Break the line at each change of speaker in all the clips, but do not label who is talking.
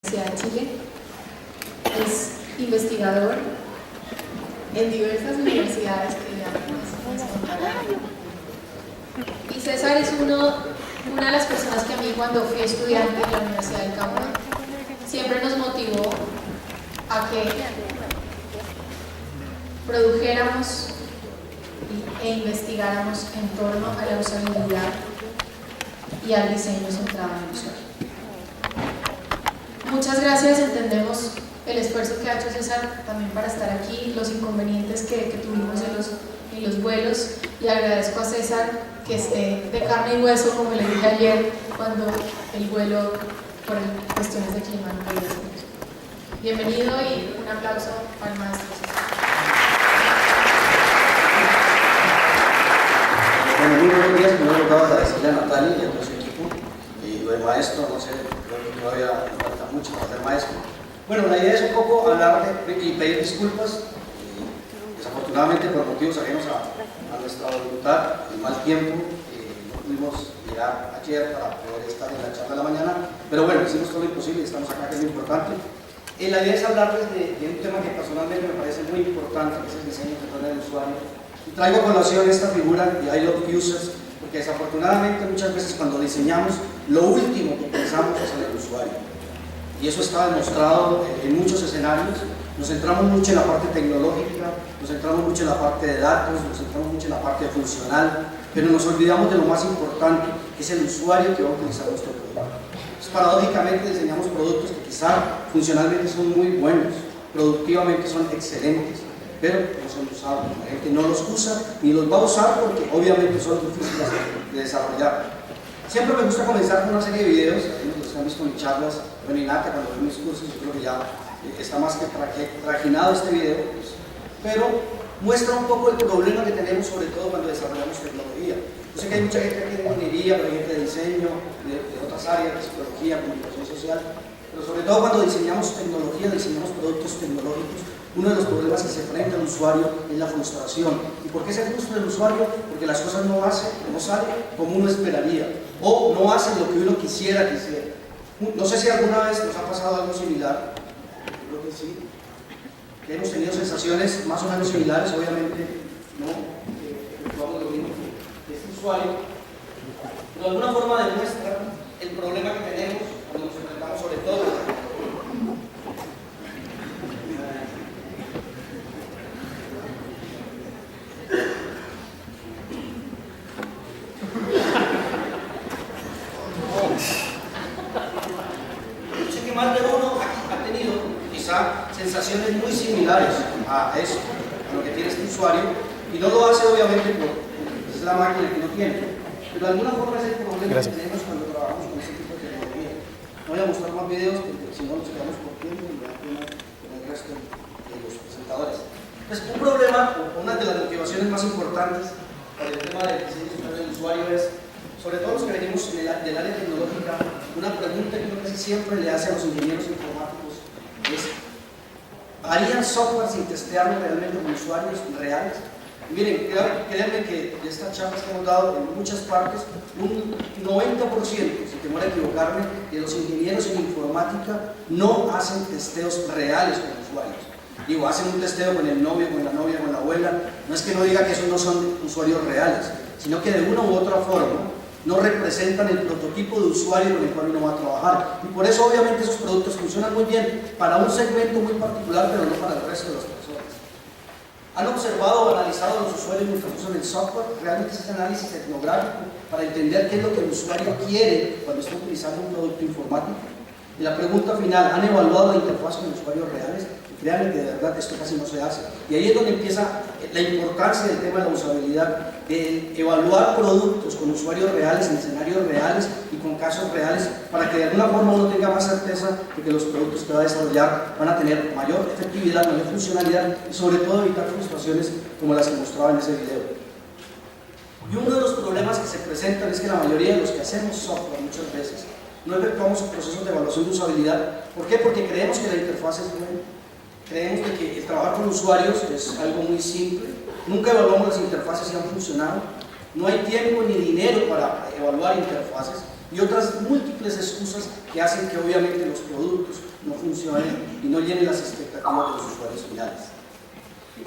Universidad de Chile, es investigador en diversas universidades que ya nos contarán. Y César es una de las personas que a mí, cuando fui estudiante en la Universidad del Cauca, siempre nos motivó a que produjéramos e investigáramos en torno a la usabilidad y al diseño centrado en el usuario. Muchas gracias, entendemos el esfuerzo que ha hecho César también para estar aquí, los inconvenientes que tuvimos en los vuelos, y agradezco a César que esté de carne y hueso, como le dije ayer, cuando el vuelo por cuestiones de clima no podía ser. Bienvenido y un aplauso al maestro César.
Bueno, muy buenos días. Primero acabo de agradecerle a Natalia y a todo su equipo. Y lo de maestro, no sé, creo que todavía me falta mucho para ser maestro. Bueno, la idea es un poco hablar y pedir disculpas. Desafortunadamente, por motivos ajenos a nuestra voluntad, el mal tiempo, no pudimos llegar ayer para poder estar en la charla de la mañana. Pero bueno, hicimos todo lo imposible y estamos acá, que es lo importante. La idea es hablarles de un tema que personalmente me parece muy importante, que es el diseño del usuario. Y traigo a colación esta figura de I Love Users, porque desafortunadamente muchas veces cuando diseñamos, lo último que pensamos es en el usuario. Y eso está demostrado en muchos escenarios. Nos centramos mucho en la parte tecnológica, nos centramos mucho en la parte de datos, nos centramos mucho en la parte funcional, pero nos olvidamos de lo más importante, que es el usuario que va a utilizar nuestro producto. Entonces, paradójicamente diseñamos productos que quizá funcionalmente son muy buenos, productivamente son excelentes, pero no son usables. La gente no los usa ni los va a usar porque obviamente son difíciles de desarrollar. Siempre me gusta comenzar con una serie de videos, los que han visto mis charlas, bueno, y Nata, cuando veo mis cursos, yo creo que ya está más que trajinado este video, pues, pero muestra un poco el problema que tenemos, sobre todo cuando desarrollamos tecnología. Yo sé que hay mucha gente aquí de ingeniería, pero hay gente de diseño, de otras áreas, de psicología, comunicación social, pero sobre todo cuando diseñamos tecnología, diseñamos productos tecnológicos, uno de los problemas que se enfrenta al usuario es la frustración. ¿Y por qué se frustra el usuario? Porque las cosas no salen como uno esperaría, o no hacen lo que uno quisiera que hiciera. No sé si alguna vez nos ha pasado algo similar, yo creo que sí, que hemos tenido sensaciones más o menos similares, obviamente no efectuamos lo mismo que este usuario, pero de alguna forma demuestra el problema que tenemos cuando nos enfrentamos sobre todo sensaciones muy similares a eso, a lo que tiene este usuario, y no lo hace obviamente porque es la máquina que no tiene, pero de alguna forma es el problema que tenemos cuando trabajamos con este tipo de tecnología. No voy a mostrar más videos porque si no nos quedamos por tiempo y me da pena con el resto de los presentadores. Entonces, un problema, o una de las motivaciones más importantes para el tema del diseño del usuario es, sobre todo los que venimos del área tecnológica, una pregunta que uno casi siempre le hace a los ingenieros informáticos es: ¿harían software sin testearlo realmente con usuarios reales? Y miren, créanme que de estas charlas que hemos dado en muchas partes, un 90%, sin temor a equivocarme, de los ingenieros en informática no hacen testeos reales con usuarios. Digo, hacen un testeo con el novio, con la novia, con la abuela. No es que no diga que esos no son usuarios reales, sino que de una u otra forma no representan el prototipo de usuario con el cual uno va a trabajar. Y por eso obviamente esos productos funcionan muy bien para un segmento muy particular, pero no para el resto de las personas. ¿Han observado o analizado a los usuarios mientras usan el software? Realmente es ese análisis etnográfico para entender qué es lo que el usuario quiere cuando está utilizando un producto informático. Y la pregunta final: ¿han evaluado la interfaz con usuarios reales? Créanme que de verdad esto casi no se hace. Y ahí es donde empieza la importancia del tema de la usabilidad, de evaluar productos con usuarios reales, en escenarios reales y con casos reales, para que de alguna forma uno tenga más certeza de que los productos que va a desarrollar van a tener mayor efectividad, mayor funcionalidad y sobre todo evitar frustraciones como las que mostraba en ese video. Y uno de los problemas que se presentan es que la mayoría de los que hacemos software muchas veces no efectuamos procesos de evaluación de usabilidad. ¿Por qué? Porque creemos que la interfaz es buena. Creemos que el trabajar con usuarios es algo muy simple, nunca evaluamos las interfaces si han funcionado, no hay tiempo ni dinero para evaluar interfaces y otras múltiples excusas que hacen que obviamente los productos no funcionen y no llenen las expectativas de los usuarios finales.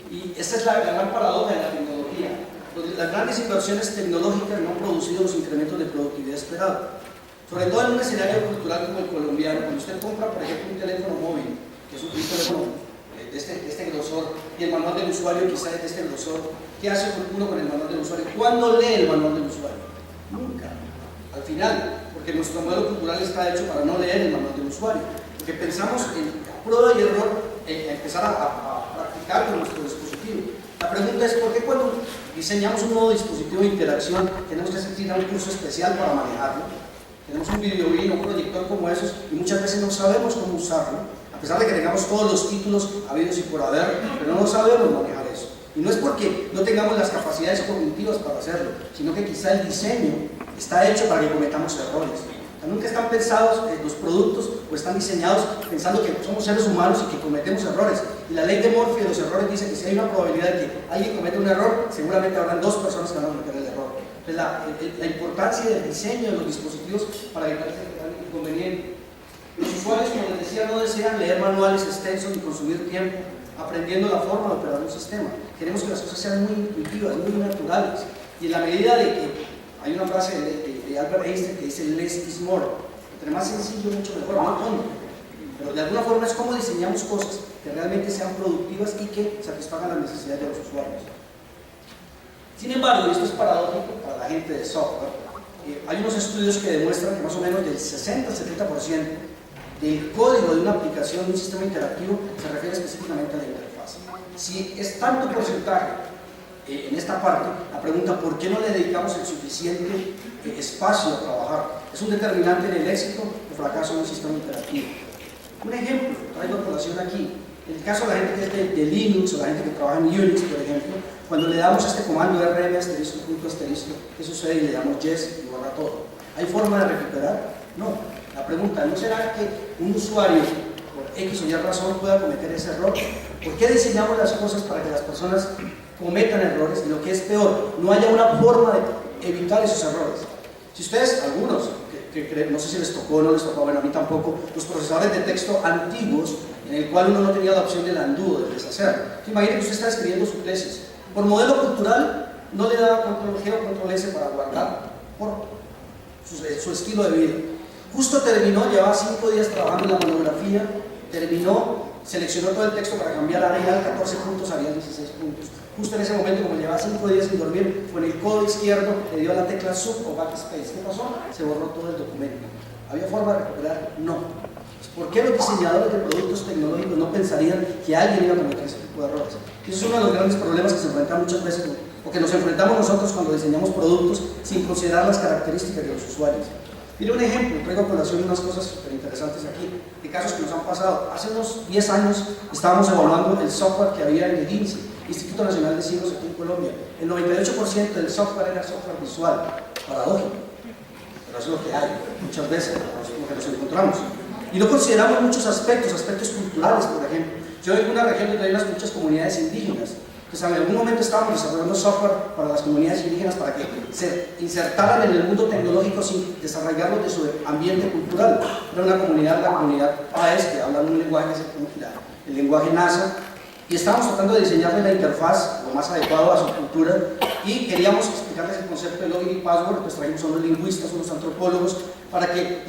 Y esa es la gran paradoja de la tecnología. Las grandes inversiones tecnológicas no han producido los incrementos de productividad esperados. Sobre todo en un escenario cultural como el colombiano, cuando usted compra, por ejemplo, un teléfono móvil, que es un teléfono de este grosor, y el manual del usuario quizá es de este grosor, ¿qué hace uno con el manual del usuario? ¿Cuándo lee el manual del usuario? Nunca. Al final, porque nuestro modelo cultural está hecho para no leer el manual del usuario, porque pensamos en prueba y error, empezar a practicar con nuestro dispositivo. La pregunta es, ¿por qué cuando diseñamos un nuevo dispositivo de interacción tenemos que asistir a un curso especial para manejarlo? Tenemos un videobeam, un proyector como esos y muchas veces no sabemos cómo usarlo, a pesar de que tengamos todos los títulos habidos y por haber, pero no sabemos manejar eso. Y no es porque no tengamos las capacidades cognitivas para hacerlo, sino que quizá el diseño está hecho para que cometamos errores. Nunca están pensados los productos o están diseñados pensando que somos seres humanos y que cometemos errores. Y la ley de Murphy de los errores dice que si hay una probabilidad de que alguien cometa un error, seguramente habrán dos personas que van a cometer el error. Entonces, la importancia del diseño de los dispositivos para evitar ese inconveniente. Los usuarios, como les decía, no desean leer manuales extensos ni consumir tiempo aprendiendo la forma de operar un sistema. Queremos que las cosas sean muy intuitivas, muy naturales. Y en la medida de que hay una frase de Albert Einstein que dice less is more, entre más sencillo mucho mejor, no tonto, pero de alguna forma es como diseñamos cosas que realmente sean productivas y que satisfagan las necesidades de los usuarios. Sin embargo, y esto es paradójico para la gente de software, hay unos estudios que demuestran que más o menos del 60 al 70% del código de una aplicación, de un sistema interactivo, se refiere específicamente a la interfaz. Si es tanto porcentaje en esta parte, la pregunta ¿por qué no le dedicamos el suficiente espacio a trabajar? Es un determinante en el éxito o fracaso de un sistema interactivo. Un ejemplo, traigo a colación aquí, en el caso de la gente que es de Linux o la gente que trabaja en Unix, por ejemplo, cuando le damos este comando rm asterisco punto asterisco, ¿qué sucede? Y le damos yes y borra todo. ¿Hay forma de recuperar? No. La pregunta, ¿no será que un usuario por X o Y razón pueda cometer ese error? ¿Por qué diseñamos las cosas para que las personas cometan errores y lo que es peor, no haya una forma de evitar esos errores? Si ustedes, algunos, no sé si les tocó o no les tocó, bueno, a mí tampoco, los procesadores de texto antiguos en el cual uno no tenía la opción del undo, del deshacer. Imaginen que usted está escribiendo su tesis. Por modelo cultural no le daba control G o control S para guardar por su estilo de vida. Justo terminó, llevaba 5 días trabajando en la monografía, terminó, seleccionó todo el texto para cambiar Arial 14 puntos, Arial 16 puntos. Justo en ese momento, como llevaba 5 días sin dormir, con el codo izquierdo le dio la tecla Sub o Backspace. ¿Qué pasó? Se borró todo el documento. ¿Había forma de recuperar? No. ¿Por qué los diseñadores de productos tecnológicos no pensarían que alguien iba a cometer ese tipo de errores? Eso es uno de los grandes problemas que se enfrentan muchas veces, o que nos enfrentamos nosotros cuando diseñamos productos sin considerar las características de los usuarios. Mire un ejemplo, traigo a colación unas cosas súper interesantes aquí, de casos que nos han pasado. Hace unos 10 años estábamos evaluando el software que había en el INSI, Instituto Nacional de Ciegos aquí en Colombia. El 98% del software era software visual, paradójico, pero eso es lo que hay, muchas veces, lo que nos encontramos. Y no consideramos muchos aspectos culturales, por ejemplo. Yo vengo de una región donde hay muchas comunidades indígenas. Entonces, en algún momento estábamos desarrollando software para las comunidades indígenas para que se insertaran en el mundo tecnológico sin desarrollarlos de su ambiente cultural. Era una comunidad, la comunidad PAES, que hablan un lenguaje, el lenguaje NASA, y estábamos tratando de diseñarle la interfaz lo más adecuado a su cultura y queríamos explicarles el concepto de login y password. Pues trajimos a unos lingüistas, unos antropólogos, para que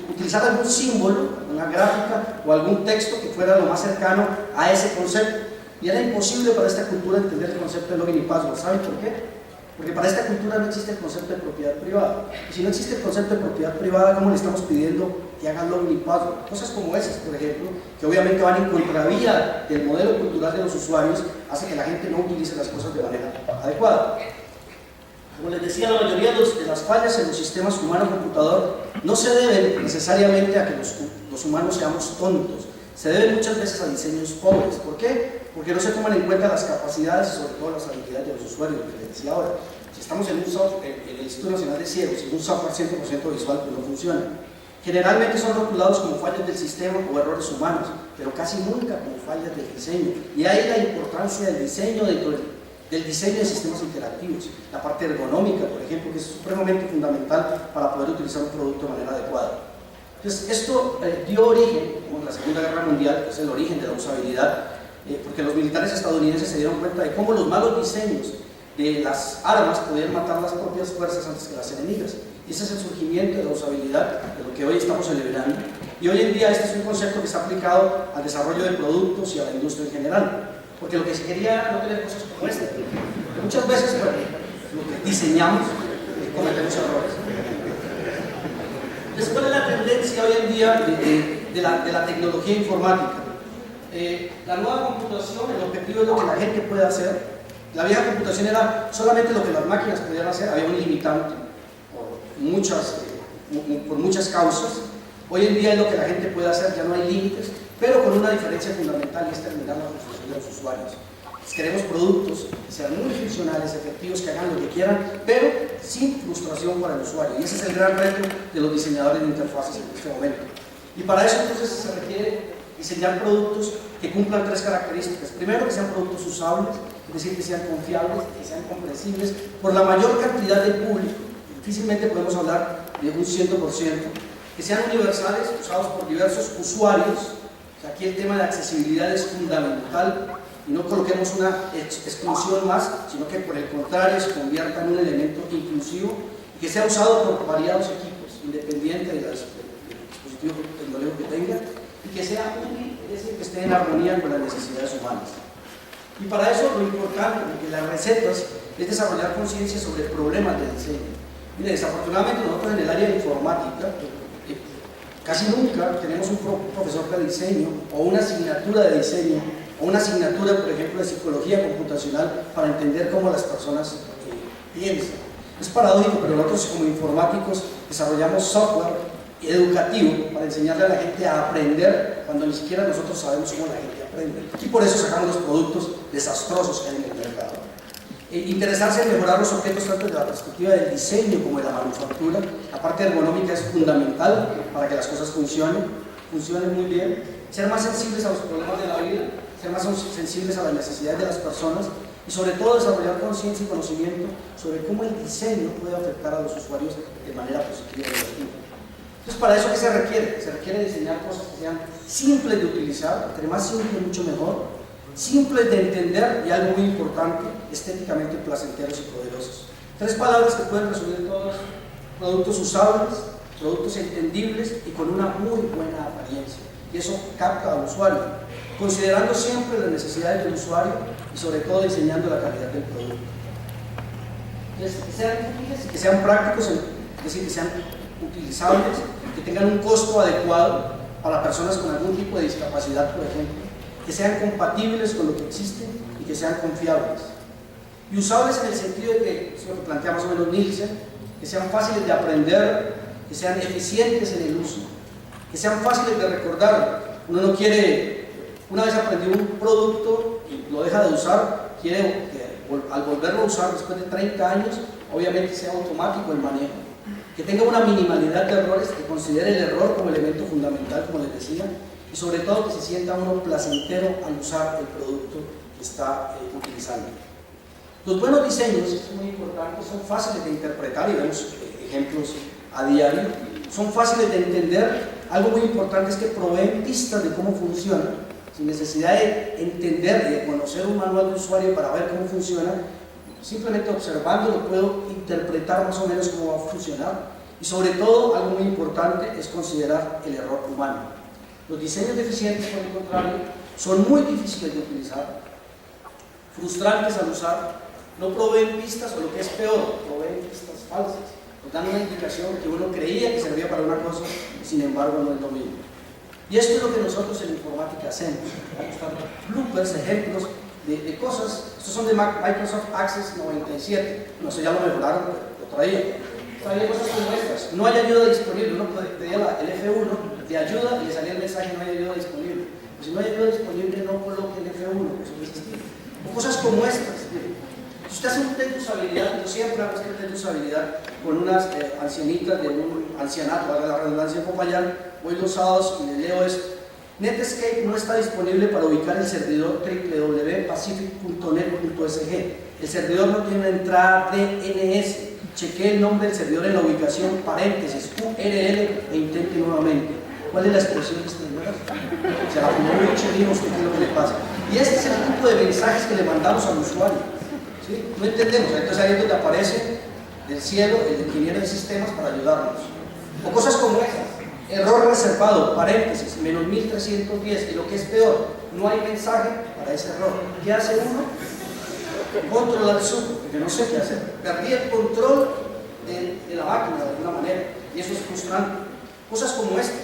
utilizar algún símbolo, una gráfica o algún texto que fuera lo más cercano a ese concepto. Y era imposible para esta cultura entender el concepto de login y password. ¿Saben por qué? Porque para esta cultura no existe el concepto de propiedad privada. Y si no existe el concepto de propiedad privada, ¿cómo le estamos pidiendo que hagan login y password? Cosas como esas, por ejemplo, que obviamente van en contravía del modelo cultural de los usuarios, hace que la gente no utilice las cosas de manera adecuada. Como les decía, la mayoría de las fallas en los sistemas humano-computador no se deben necesariamente a que los humanos seamos tontos. Se deben muchas veces a diseños pobres. ¿Por qué? Porque no se toman en cuenta las capacidades y sobre todo las habilidades de los usuarios, lo que les decía ahora. Si estamos en el Instituto Nacional de Ciegos, en un software 100% visual, pues no funciona. Generalmente son rotulados como fallas del sistema o errores humanos, pero casi nunca como fallas del diseño. Y ahí la importancia del diseño del diseño de sistemas interactivos, la parte ergonómica, por ejemplo, que es supremamente fundamental para poder utilizar un producto de manera adecuada. Entonces, esto dio origen, como en la Segunda Guerra Mundial, que es el origen de la usabilidad, porque los militares estadounidenses se dieron cuenta de cómo los malos diseños de las armas podían matar las propias fuerzas antes que las enemigas. Y ese es el surgimiento de la usabilidad, de lo que hoy estamos celebrando. Y hoy en día este es un concepto que está aplicado al desarrollo de productos y a la industria en general. Porque lo que se quería era no tener cosas como esta. Muchas veces, bueno, lo que diseñamos, cometemos errores. Entonces, ¿cuál es la tendencia hoy en día de la tecnología informática? La nueva computación, el objetivo es lo que la gente puede hacer. La vieja computación era solamente lo que las máquinas podían hacer, había un limitante por muchas causas. Hoy en día es lo que la gente puede hacer, ya no hay límites, pero con una diferencia fundamental, y es terminar la frustración de los usuarios. Queremos productos que sean muy funcionales, efectivos, que hagan lo que quieran, pero sin frustración para el usuario. Y ese es el gran reto de los diseñadores de interfaces en este momento. Y para eso entonces se requiere diseñar productos que cumplan tres características. Primero, que sean productos usables, es decir, que sean confiables, que sean comprensibles por la mayor cantidad del público. Difícilmente podemos hablar de un 100%. Que sean universales, usados por diversos usuarios. O sea, aquí el tema de accesibilidad es fundamental. Y no coloquemos una exclusión más, sino que por el contrario se convierta en un elemento inclusivo y que sea usado por variados equipos, independiente del dispositivo tecnológico que tenga, y que sea útil, es decir, que esté en armonía con las necesidades humanas. Y para eso lo importante de las recetas es desarrollar conciencia sobre problemas de diseño. Mire, desafortunadamente nosotros en el área de informática casi nunca tenemos un profesor de diseño o una asignatura de diseño o una asignatura, por ejemplo, de psicología computacional para entender cómo las personas piensan. Es paradójico, pero nosotros como informáticos desarrollamos software educativo para enseñarle a la gente a aprender cuando ni siquiera nosotros sabemos cómo la gente aprende. Y por eso sacamos los productos desastrosos que hay en el mercado. Interesarse en mejorar los objetos tanto desde la perspectiva del diseño como de la manufactura. La parte ergonómica es fundamental para que las cosas funcionen muy bien. Ser más sensibles a los problemas de la vida, ser más sensibles a las necesidades de las personas y sobre todo desarrollar conciencia y conocimiento sobre cómo el diseño puede afectar a los usuarios de manera positiva y negativa. Entonces, para eso, ¿qué se requiere? Se requiere diseñar cosas que sean simples de utilizar, entre más simple mucho mejor, simples de entender y algo muy importante, estéticamente placenteros y poderosos. Tres palabras que pueden resumir todos: productos usables, productos entendibles y con una muy buena apariencia. Y eso capta al usuario, considerando siempre las necesidades del usuario y sobre todo diseñando la calidad del producto. Entonces, que sean útiles y que sean prácticos, es decir, que sean utilizables, que tengan un costo adecuado para personas con algún tipo de discapacidad, por ejemplo, que sean compatibles con lo que existe y que sean confiables. Y usables en el sentido de que, eso es lo que plantea más o menos Nielsen, que sean fáciles de aprender, que sean eficientes en el uso, que sean fáciles de recordar. Uno no quiere, una vez aprendió un producto y lo deja de usar, quiere que al volverlo a usar después de 30 años, obviamente sea automático el manejo, que tenga una minimalidad de errores, que considere el error como elemento fundamental, como les decía, y sobre todo que se sienta uno placentero al usar el producto que está utilizando. Los buenos diseños, es muy importante, son fáciles de interpretar y vemos ejemplos a diario, son fáciles de entender. Algo muy importante es que proveen pistas de cómo funciona, sin necesidad de entender y de conocer un manual de usuario para ver cómo funciona. Simplemente observándolo puedo interpretar más o menos cómo va a funcionar. Y sobre todo, algo muy importante es considerar el error humano. Los diseños deficientes, por el contrario, son muy difíciles de utilizar, frustrantes al usar, no proveen pistas, o lo que es peor, proveen pistas falsas. Nos dan una indicación que uno creía que servía para una cosa, sin embargo no es lo mismo. Y esto es lo que nosotros en informática hacemos. Vamos a buscar bloopers, ejemplos de cosas. Estos son de Microsoft Access 97. No sé, ya lo mejoraron, pero lo traía. Traía cosas como estas. No hay ayuda disponible. Uno pedía el F1 de ayuda y le salía el mensaje: no hay ayuda disponible. Pues si no hay ayuda disponible, no coloque el F1. Eso no existe. O cosas como estas. Si usted hace un test de usabilidad, yo siempre hago este test de usabilidad con unas ancianitas de un ancianato, valga la redundancia, en Popayán. Voy los sábados y le leo esto: Netscape no está disponible para ubicar el servidor www.pacific.net.sg. El servidor no tiene una entrada DNS. chequee el nombre del servidor en la ubicación, paréntesis, URL e intente nuevamente. ¿Cuál es la expresión de esta señora? Se la fumó mucho y dijo usted qué es lo que le pasa. Y este es el tipo de mensajes que le mandamos al usuario. ¿Sí? No entendemos, entonces ahí es donde aparece del cielo el ingeniero de sistemas para ayudarnos. O cosas como estas, error reservado, paréntesis, menos 1310, y lo que es peor, no hay mensaje para ese error. ¿Qué hace uno? Control al sub, porque no sé qué hacer. Perdí el control de la máquina de alguna manera, y eso es frustrante. Cosas como esta.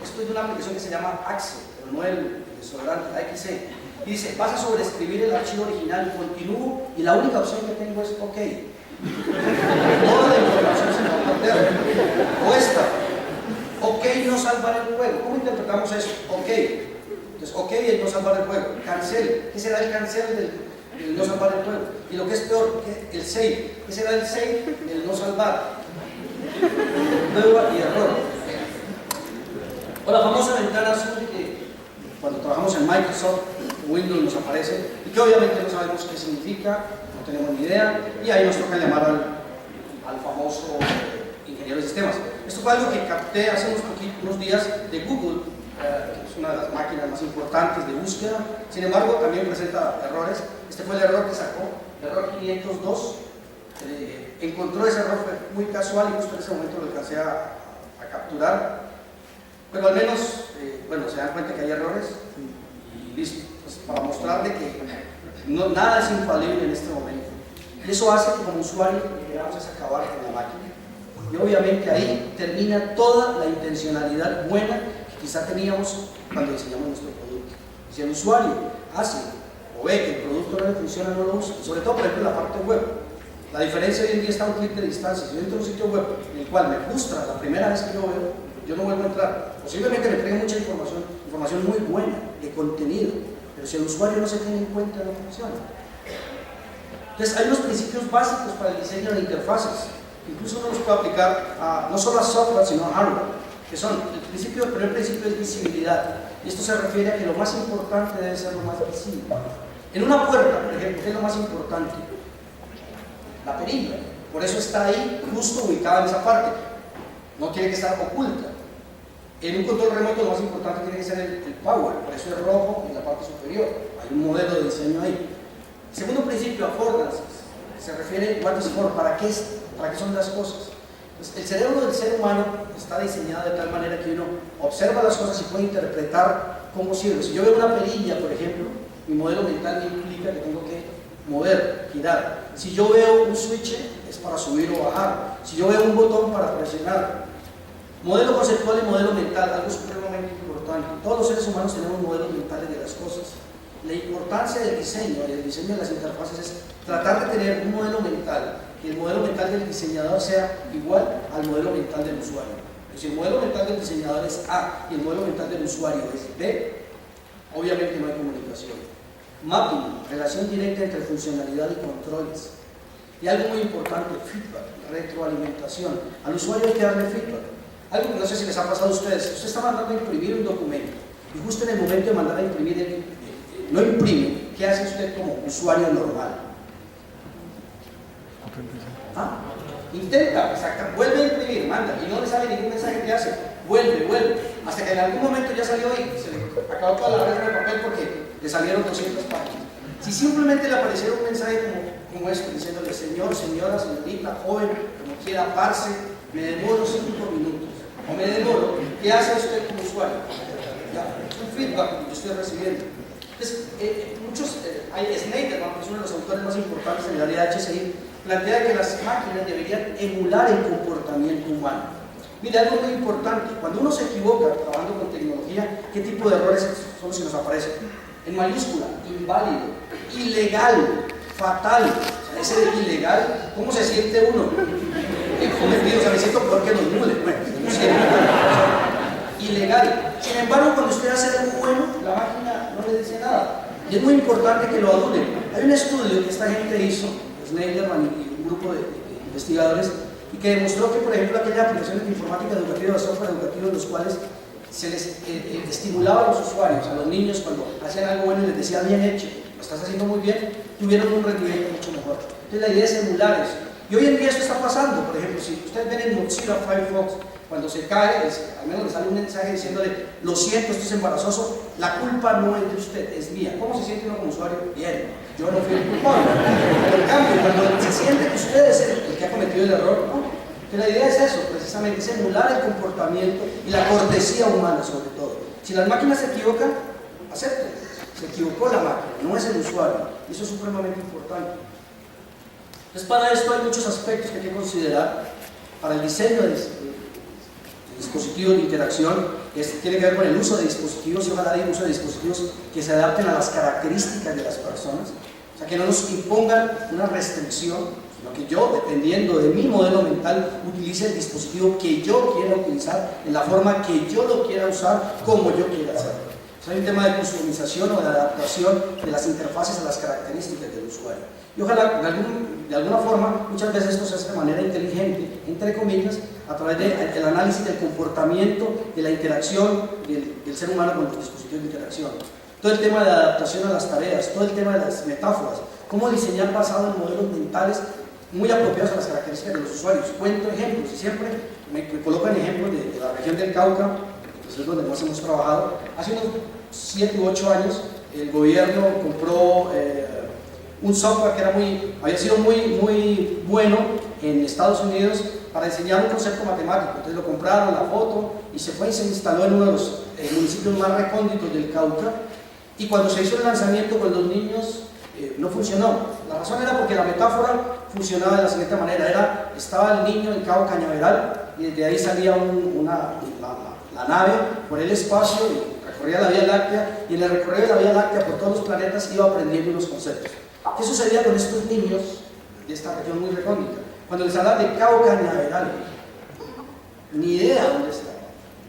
Esto es de una aplicación que se llama Axe, pero no el desodorante, AXE. Y dice, vas a sobreescribir el archivo original, continúo, y la única opción que tengo es OK. Toda la información se va a perder. O esta, OK no salvar el juego. ¿Cómo interpretamos eso? OK. Entonces, OK es no salvar el juego. Cancel. ¿Qué será el cancel del no salvar el juego? Y lo que es peor, el save. ¿Qué será el save? El no salvar. Prueba y error. O la famosa ventana azul que cuando trabajamos en Microsoft, Windows nos aparece y que obviamente no sabemos qué significa, no tenemos ni idea, y ahí nos toca llamar al famoso ingeniero de sistemas. Esto fue algo que capté hace unos días de Google, que es una de las máquinas más importantes de búsqueda. Sin embargo, también presenta errores. Este fue el error que sacó, error 502. Encontró ese error, fue muy casual y justo en ese momento lo alcancé a capturar. Pero al menos, bueno, se dan cuenta que hay errores y listo, pues para mostrarle que nada es infalible en este momento. Y eso hace que como usuario queramos acabar con la máquina. Y obviamente ahí termina toda la intencionalidad buena que quizá teníamos cuando diseñamos nuestro producto. Si el usuario hace o ve que el producto no le funciona, no lo usa, sobre todo por ejemplo en la parte web. La diferencia hoy en día está a un clic de distancia. Si yo entro a un sitio web en el cual me frustra la primera vez que yo veo, yo no vuelvo a entrar. Posiblemente me traiga mucha información muy buena, de contenido, pero si el usuario no se tiene en cuenta, no funciona. Entonces, hay unos principios básicos para el diseño de interfaces. Incluso uno los puede aplicar no solo a software, sino a hardware, que son, el primer principio es visibilidad. Y esto se refiere a que lo más importante debe ser lo más visible. En una puerta, por ejemplo, ¿qué es lo más importante? La perilla. Por eso está ahí, justo ubicada en esa parte. No tiene que estar oculta. En un control remoto lo más importante tiene que ser el power, por eso es rojo en la parte superior. Hay un modelo de diseño ahí. Segundo principio, affordances. Se refiere a what is for, ¿para qué son las cosas? Pues el cerebro del ser humano está diseñado de tal manera que uno observa las cosas y puede interpretar cómo sirve. Si yo veo una perilla, por ejemplo, mi modelo mental me implica que tengo que mover, girar. Si yo veo un switch, es para subir o bajar. Si yo veo un botón, para presionar. Modelo conceptual y modelo mental, algo supremamente importante. Todos los seres humanos tenemos modelos mentales de las cosas. La importancia del diseño y el diseño de las interfaces es tratar de tener un modelo mental, que el modelo mental del diseñador sea igual al modelo mental del usuario. Si el modelo mental del diseñador es A y el modelo mental del usuario es B, obviamente no hay comunicación. Mapping, relación directa entre funcionalidad y controles. Y algo muy importante, feedback, retroalimentación. Al usuario hay que darle feedback. Algo que no sé si les ha pasado a ustedes. Usted está mandando a imprimir un documento y justo en el momento de mandar a imprimir, no imprime. ¿Qué hace usted como usuario normal? ¿Ah? Intenta, exacto, vuelve a imprimir, manda y no le sale ningún mensaje que hace. Vuelve, hasta que en algún momento ya salió y se le acabó toda la regla de papel porque le salieron 200 páginas. Si simplemente le apareciera un mensaje como este, diciéndole señor, señora, señorita, joven, como quiera, parce, me demoro 5 minutos. O me demoro, ¿qué hace usted como usuario? Ya, un feedback que yo estoy recibiendo. Entonces, Snyderman, que es uno de los autores más importantes en el área de HCI, plantea que las máquinas deberían emular el comportamiento humano. Mira, algo muy importante, cuando uno se equivoca trabajando con tecnología, ¿qué tipo de errores son los que nos aparecen? En mayúscula, inválido, ilegal, fatal. O sea, ese de ilegal, ¿cómo se siente uno? Cometido, o sea, me siento peor que los mules, bueno, ilegal. Sin embargo, cuando usted hace algo bueno, la máquina no le dice nada. Y es muy importante que lo adulen. Hay un estudio que esta gente hizo, Snyderman y un grupo de investigadores, y que demostró que, por ejemplo, aquellas aplicaciones de informática educativa, de software educativo, en los cuales se les estimulaba a los usuarios, a los niños, cuando hacían algo bueno y les decía bien hecho, lo estás haciendo muy bien, tuvieron un rendimiento mucho mejor. Entonces la idea es emular eso. Y hoy en día esto está pasando. Por ejemplo, si ustedes ven en Mozilla Firefox, cuando se cae, al menos le sale un mensaje diciéndole: lo siento, esto es embarazoso, la culpa no es de usted, es mía. ¿Cómo se siente uno como usuario? Bien, yo no fui el culpable. Pero en cambio, cuando se siente que usted es el que ha cometido el error, ¿no? Que la idea es eso, precisamente, es emular el comportamiento y la cortesía humana, sobre todo. Si las máquinas se equivocan, acepten, se equivocó la máquina, no es el usuario, y eso es supremamente importante. Entonces, para esto hay muchos aspectos que hay que considerar para el diseño de dispositivos de interacción, que tiene que ver con el uso de dispositivos, y ojalá haya uso de dispositivos que se adapten a las características de las personas, o sea, que no nos impongan una restricción, sino que yo, dependiendo de mi modelo mental, utilice el dispositivo que yo quiera utilizar, en la forma que yo lo quiera usar, como yo quiera hacerlo. O sea, hay un tema de customización o de adaptación de las interfaces a las características del usuario. Y ojalá, de alguna forma, muchas veces esto se hace de manera inteligente, entre comillas, a través del análisis del comportamiento, de la interacción del ser humano con los dispositivos de interacción. Todo el tema de adaptación a las tareas, todo el tema de las metáforas, cómo diseñar basado en modelos mentales muy apropiados a las características de los usuarios. Cuento ejemplos, y siempre me colocan ejemplos de la región del Cauca, que es donde más hemos trabajado. Hace unos 7 u 8 años, el gobierno compró un software que había sido muy bueno en Estados Unidos para enseñar un concepto matemático. Entonces lo compraron, la foto, y se fue y se instaló en uno de los municipios más recónditos del Cauca. Y cuando se hizo el lanzamiento con los niños, no funcionó. La razón era porque la metáfora funcionaba de la siguiente manera: estaba el niño en Cabo Cañaveral, y desde ahí salía la nave por el espacio y recorría la Vía Láctea, y en el recorrido de la Vía Láctea por todos los planetas iba aprendiendo unos conceptos. ¿Qué sucedía con estos niños de esta región muy recóndita? Cuando les hablaba de Cabo Cañaveral, ni idea dónde estaba.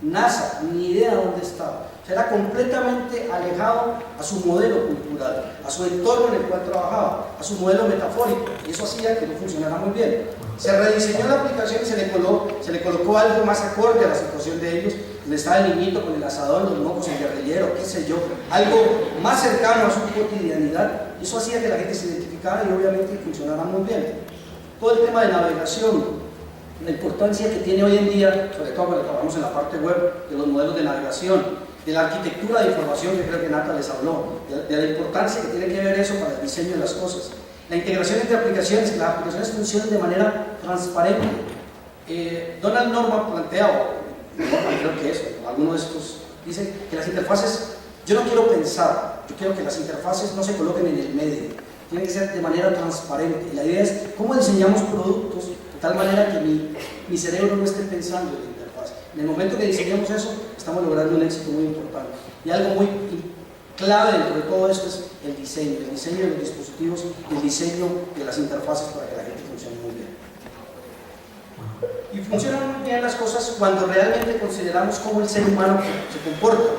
NASA, ni idea dónde estaba. O sea, era completamente alejado a su modelo cultural, a su entorno en el cual trabajaba, a su modelo metafórico, y eso hacía que no funcionara muy bien. Se rediseñó la aplicación y se le colocó algo más acorde a la situación de ellos, donde estaba el niñito con el asador, los mocos, el guerrillero, qué sé yo, algo más cercano a su cotidianidad, y eso hacía que la gente se identificara y obviamente funcionara muy bien. Todo el tema de navegación, la importancia que tiene hoy en día, sobre todo cuando trabajamos en la parte web, de los modelos de navegación, de la arquitectura de información, que creo que Nata les habló, de la importancia que tiene que ver eso para el diseño de las cosas. La integración entre aplicaciones, que las aplicaciones funcionen de manera transparente. Donald Norman plantea, creo que es, alguno de estos, dice que las interfaces, yo no quiero pensar, yo quiero que las interfaces no se coloquen en el medio, tienen que ser de manera transparente. Y la idea es cómo diseñamos productos de tal manera que mi cerebro no esté pensando en la interfaz. En el momento que diseñamos eso, estamos logrando un éxito muy importante. Y algo muy clave dentro de todo esto es el diseño de los dispositivos, el diseño de las interfaces para que la gente funcione muy bien. Y funcionan muy bien las cosas cuando realmente consideramos cómo el ser humano se comporta.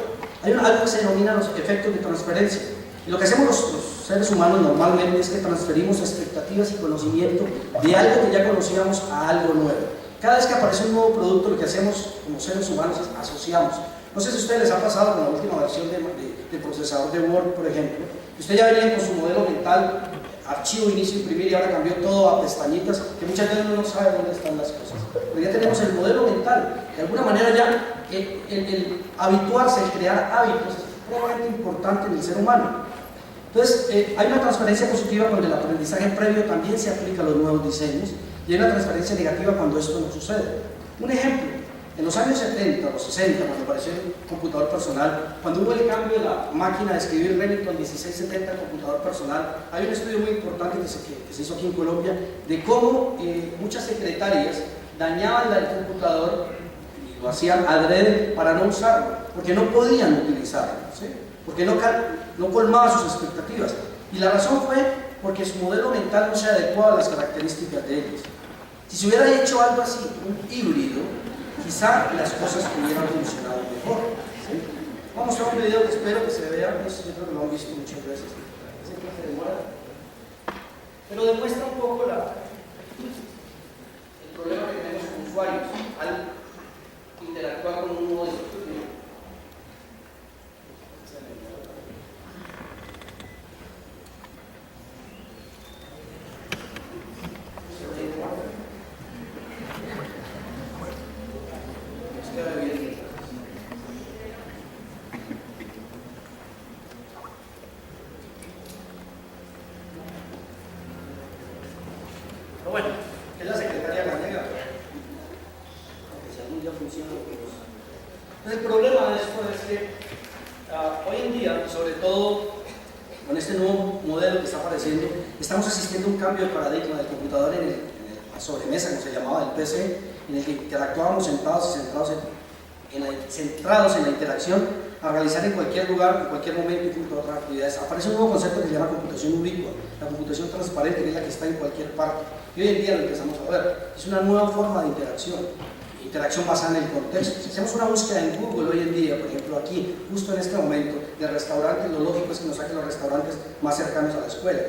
Hay algo que se denomina los efectos de transferencia. Y lo que hacemos los seres humanos normalmente es que transferimos expectativas y conocimiento de algo que ya conocíamos a algo nuevo. Cada vez que aparece un nuevo producto, lo que hacemos como seres humanos es asociamos. No sé si a ustedes les ha pasado con la última versión del procesador de Word, por ejemplo, que usted ya venía con su modelo mental, archivo, inicio, imprimir, y ahora cambió todo a pestañitas, que muchas veces uno no sabe dónde están las cosas. Pero ya tenemos el modelo mental. De alguna manera ya el habituarse, el crear hábitos es extremadamente importante en el ser humano. Entonces, hay una transferencia positiva cuando el aprendizaje previo también se aplica a los nuevos diseños, y hay una transferencia negativa cuando esto no sucede. Un ejemplo: en los años 70 o 60, cuando apareció el computador personal, cuando hubo el cambio de la máquina de escribir Remington 1670 al computador personal, hay un estudio muy importante que se hizo aquí en Colombia de cómo muchas secretarias dañaban el computador y lo hacían adrede para no usarlo, porque no podían utilizarlo, ¿sí? Porque no colmaba sus expectativas. Y la razón fue porque su modelo mental no se adecuaba a las características de ellos. Si se hubiera hecho algo así, un híbrido, quizá las cosas hubieran funcionado mejor, ¿sí? Vamos a un video que espero que se vea, pues yo creo que lo han visto muchas veces, siempre se demora, pero demuestra un poco el problema que tenemos con usuarios al interactuar con un nuevo dispositivo. todo, con este nuevo modelo que está apareciendo, estamos asistiendo a un cambio de paradigma del computador la sobremesa, como se llamaba, del PC, en el que interactuábamos sentados y centrados en la interacción, a realizar en cualquier lugar, en cualquier momento y junto a otras actividades. Aparece un nuevo concepto que se llama computación ubicua, la computación transparente, que es la que está en cualquier parte. Y hoy en día lo empezamos a ver. Es una nueva forma de interacción basada en el contexto. Si hacemos una búsqueda en Google hoy en día, por ejemplo aquí, justo en este momento, de restaurantes, lo lógico es que nos saquen los restaurantes más cercanos a la escuela.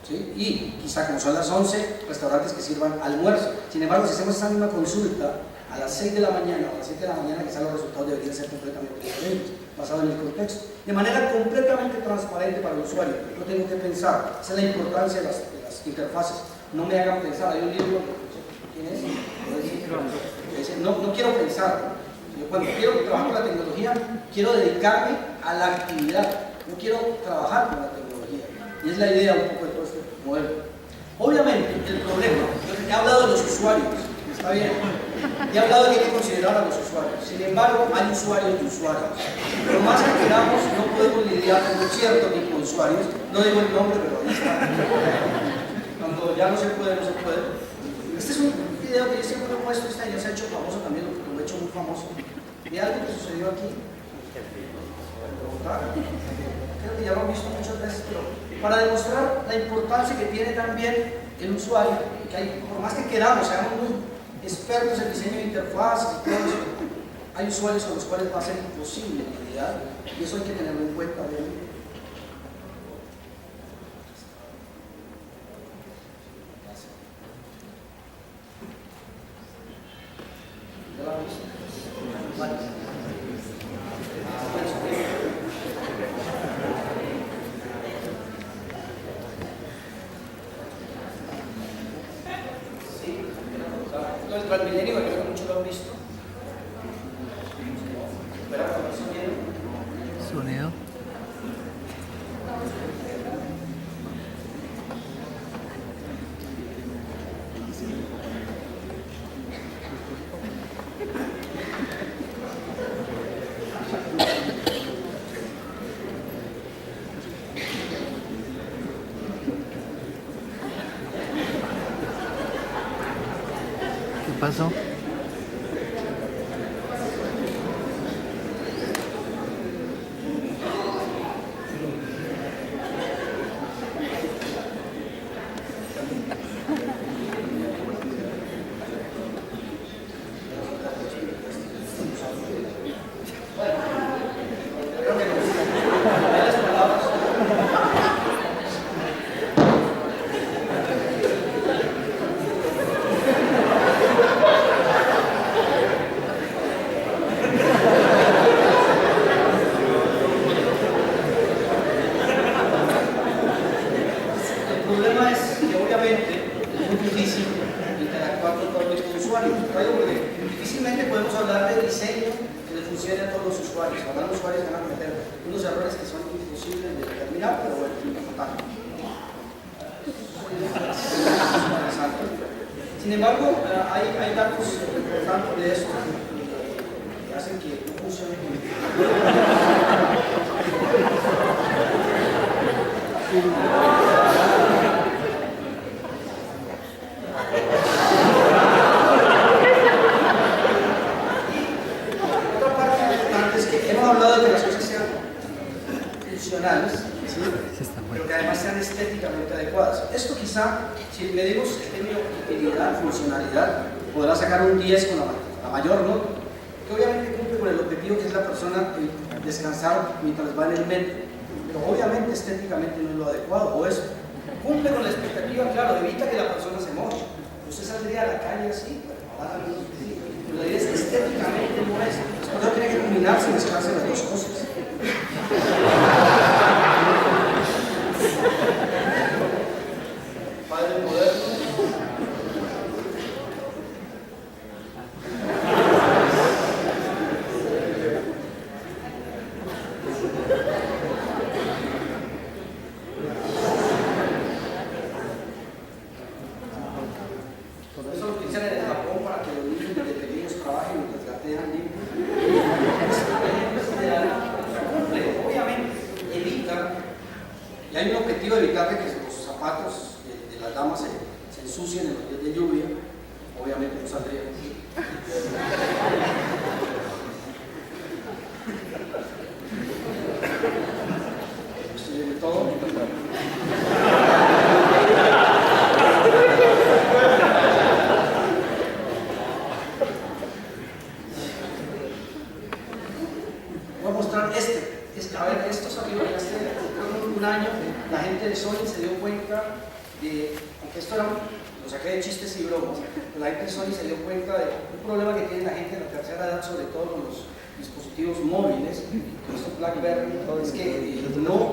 ¿Sí? Y quizá como son las 11, restaurantes que sirvan almuerzo. Sin embargo, si hacemos esa misma consulta a las 6 de la mañana o a las 7 de la mañana, quizá los resultados deberían ser completamente diferentes, basados en el contexto, de manera completamente transparente para el usuario. No tengo que pensar, esa es la importancia de las interfaces. No me hagan pensar. Hay un libro, ¿quién es? No quiero pensar. Yo cuando quiero trabajar con la tecnología, quiero dedicarme a la actividad, no quiero trabajar con la tecnología. Y es la idea un poco de todo este modelo. Obviamente, el problema, yo he hablado de los usuarios, está bien, he hablado de que hay que considerar a los usuarios. Sin embargo, hay usuarios de usuarios. Por más que queramos, no podemos lidiar con un cierto tipo de usuarios. No digo el nombre, pero ahí está. Cuando ya no se puede, no se puede. Este es un video que yo siempre he puesto, este año se ha hecho famoso también, lo he hecho muy famoso. De algo que sucedió aquí. Creo que ya lo han visto muchas veces, pero para demostrar la importancia que tiene también el usuario, que hay, por más que queramos, seamos muy expertos en diseño de interfaces y todo eso, hay usuarios con los cuales va a ser imposible lidiar, y eso hay que tenerlo en cuenta. El Transmilenio, creo que muchos lo han visto.
Sonido. ¿Qué pasó?
Difícilmente podemos hablar de diseño que le funcione a todos los usuarios. Habrá usuarios que van a cometer unos errores que son imposibles de determinar, pero bueno, total. Sin embargo, hay datos importantes de esto que hacen que no funcione. Otra parte importante es que hemos hablado de que las cosas sean funcionales, ¿sí? Pero que además sean estéticamente adecuadas. Esto quizá, si medimos el término utilidad, funcionalidad, podrá sacar un 10 con la mayor nota, que obviamente cumple con el objetivo que es la persona descansar mientras va en el metro, pero obviamente estéticamente no es lo adecuado, o eso cumple con la expectativa, claro, evita que la persona se moje. Usted saldría a la calle así, pero la idea es que estéticamente no es. Por eso tiene que combinarse y mezclarse las dos cosas. Padre moderno. Eso lo utilizan en el Japón para que los niños de pequeños trabajen mientras gatean limpios. Es ideal. objetivo de evitar que los zapatos de las damas se ensucien en los días de lluvia, obviamente no saldría. Estoy de todo. Voy a mostrar a ver, esto salió hace un año. La gente de Sony se dio cuenta de, aunque esto era, lo saqué de chistes y bromas, pero la gente de Sony se dio cuenta de un problema que tiene la gente de la tercera edad, sobre todo con los dispositivos móviles, con estos BlackBerry, es que no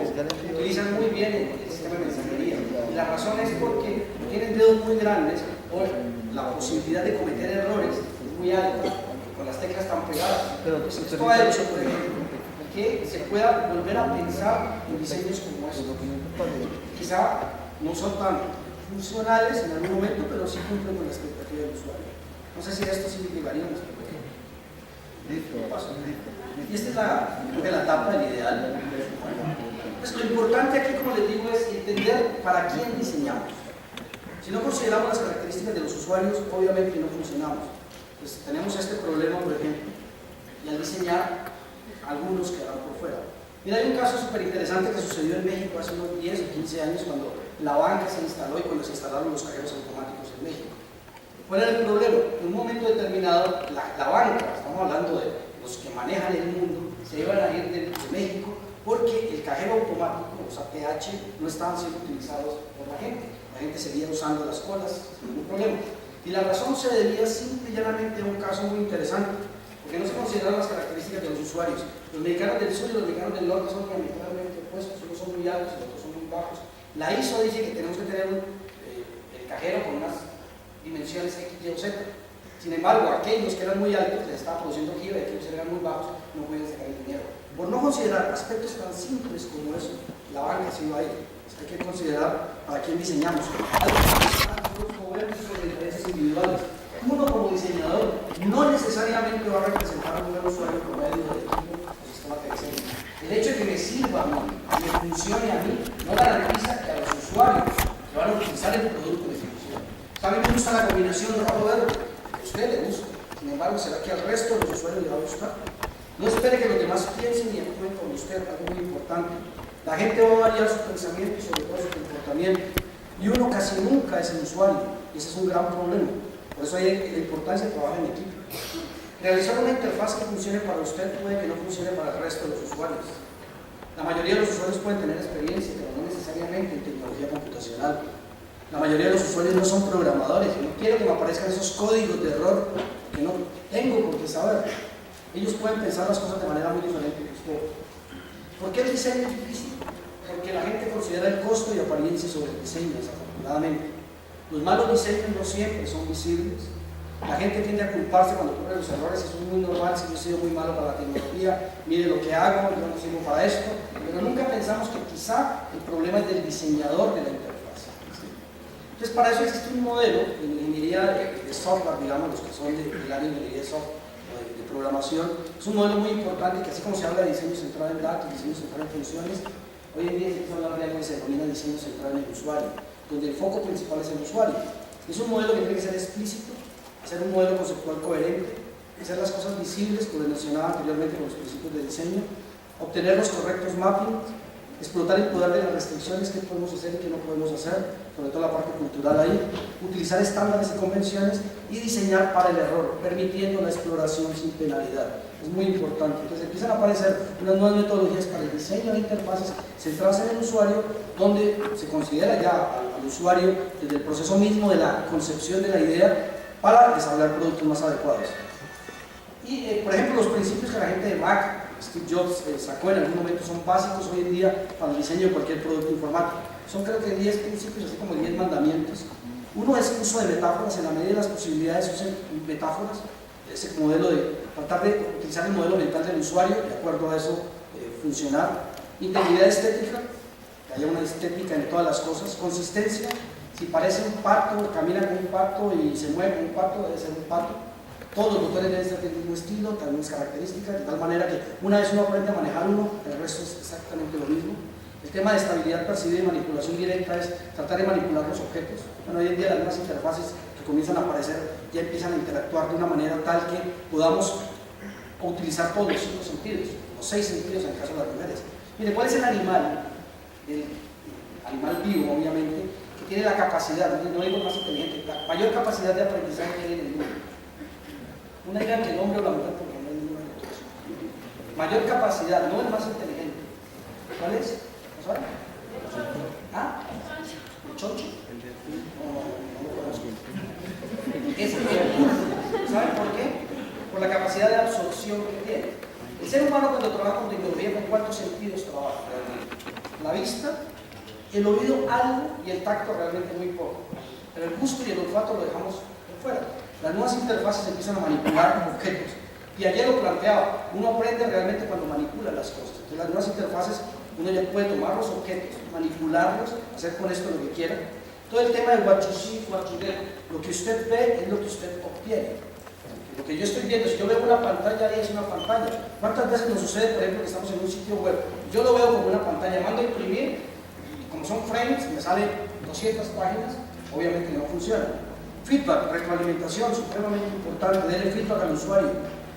utilizan muy bien el sistema de mensajería. Y la razón es porque tienen dedos muy grandes o la posibilidad de cometer errores es muy alta con las teclas tan pegadas. Esto ha hecho, por ejemplo, que se pueda volver a pensar en diseños como estos. Quizá no son tan funcionales en algún momento, pero sí cumplen con la expectativa del usuario. No sé si esto significaría un aspecto. Y esta es la etapa del ideal. Pues lo importante aquí, como les digo, es entender para quién diseñamos. Si no consideramos las características de los usuarios, obviamente no funcionamos. Pues tenemos este problema, por ejemplo, y al diseñar, algunos quedaron por fuera. Mira, hay un caso súper interesante que sucedió en México hace unos 10 o 15 años cuando la banca se instaló y cuando se instalaron los cajeros automáticos en México. ¿Cuál era el problema? En un momento determinado, la banca, estamos hablando de los que manejan el mundo, se iban a ir de México porque el cajero automático, los ATH, no estaban siendo utilizados por la gente. La gente seguía usando las colas sin ningún problema. Y la razón se debía simple y llanamente a un caso muy interesante, porque no se consideraron las características de los usuarios. Los mexicanos del sur y los mexicanos del norte son diametralmente opuestos, unos son muy altos y los otros son muy bajos. La ISO dice que tenemos que tener el cajero con unas dimensiones X, Y o Z. Sin embargo, aquellos que eran muy altos les estaban produciendo giro y aquellos que eran muy bajos no podían sacar el dinero. Por no considerar aspectos tan simples como eso, la banca se iba a ir. Hay que considerar para quién diseñamos. Algo sobre intereses individuales. Uno como diseñador no necesariamente va a representar a un buen usuario por medio del equipo o sistema que diseño. El hecho de que me sirva a mí, que me funcione a mí, no garantiza que a los usuarios que van a utilizar el producto me funcione. A mí me gusta la combinación rojo-verde, a usted le gusta. Sin embargo, ¿será que al resto de los usuarios le va a gustar? No espere que los demás piensen y actúen como usted, algo muy importante. La gente va a variar su pensamiento y sobre todo su comportamiento. Y uno casi nunca es el usuario, y ese es un gran problema. Por eso hay la importancia de trabajar en equipo. Realizar una interfaz que funcione para usted puede que no funcione para el resto de los usuarios. La mayoría de los usuarios pueden tener experiencia, pero no necesariamente en tecnología computacional. La mayoría de los usuarios no son programadores. Yo no quiero que me aparezcan esos códigos de error que no tengo por qué saber. Ellos pueden pensar las cosas de manera muy diferente que usted. ¿Por qué el diseño es difícil? Porque la gente considera el costo y apariencia sobre el diseño, desafortunadamente. Los malos diseños no siempre son visibles. La gente tiende a culparse cuando ocurren los errores. Eso es muy normal. Si yo he sido muy malo para la tecnología, mire lo que hago, yo no sirvo para esto. Pero nunca pensamos que quizá el problema es del diseñador de la interfaz. Entonces, para eso existe un modelo de ingeniería de software, digamos, los que son del área de ingeniería de software, de programación. Es un modelo muy importante que, así como se habla de diseño centrado en datos, diseño centrado en funciones, hoy en día se habla de algo que se denomina diseño centrado en el usuario, donde el foco principal es el usuario. Es un modelo que tiene que ser explícito, hacer un modelo conceptual coherente, hacer las cosas visibles, como les mencionaba anteriormente con los principios de diseño, obtener los correctos mappings, explotar el poder de las restricciones, qué podemos hacer y qué no podemos hacer, sobre todo la parte cultural ahí, utilizar estándares y convenciones y diseñar para el error, permitiendo la exploración sin penalidad. Es muy importante. Entonces empiezan a aparecer unas nuevas metodologías para el diseño de interfaces centradas en el usuario, donde se considera ya al usuario desde el proceso mismo de la concepción de la idea para desarrollar productos más adecuados. Y por ejemplo, los principios que la gente de Mac, Steve Jobs, sacó en algún momento son básicos hoy en día para el diseño de cualquier producto informático. Son creo que 10 principios, así como 10 mandamientos. Uno es el uso de metáforas, en la medida de las posibilidades usen metáforas, ese modelo de tratar de utilizar el modelo mental del usuario, de acuerdo a eso funcionar. Integridad estética, que haya una estética en todas las cosas. Consistencia, si parece un pato, camina como un pato y se mueve como un pato, debe ser un pato. Todos los botones deben ser del mismo estilo, también es característica, de tal manera que una vez uno aprende a manejar uno, el resto es exactamente lo mismo. El tema de estabilidad percibida y manipulación directa es tratar de manipular los objetos. Bueno, hoy en día las nuevas interfaces que comienzan a aparecer ya empiezan a interactuar de una manera tal que podamos utilizar todos los 5 sentidos, los 6 sentidos en el caso de las mujeres. Mire, ¿cuál es el animal? El animal vivo, obviamente, que tiene la capacidad, no digo más inteligente, la mayor capacidad de aprendizaje que hay en el mundo. Una idea que el hombre o la mujer, porque no hay ninguno de los dos. Mayor capacidad, no el más inteligente. ¿Cuál es? ¿No saben? ¿Ah? ¿El chocho? No lo conozco. Es el que, ¿saben por qué? Por la capacidad de absorción que tiene. El ser humano cuando trabaja con tecnología, ¿con cuántos sentidos trabaja? La vista, el oído algo y el tacto realmente muy poco. Pero el gusto y el olfato lo dejamos por fuera. Las nuevas interfaces empiezan a manipular objetos. Y ayer lo planteaba, uno aprende realmente cuando manipula las cosas. Entonces las nuevas interfaces, uno ya puede tomar los objetos, manipularlos, hacer con esto lo que quiera. Todo el tema de what you see, what you get, lo que usted ve es lo que usted obtiene. Lo que yo estoy viendo, si yo veo una pantalla, ahí es una pantalla. ¿Cuántas veces nos sucede, por ejemplo, que estamos en un sitio web? Yo lo veo como una pantalla, mando a imprimir, y como son frames, me salen 200 páginas, obviamente no funciona. Feedback, retroalimentación, supremamente importante, darle feedback al usuario,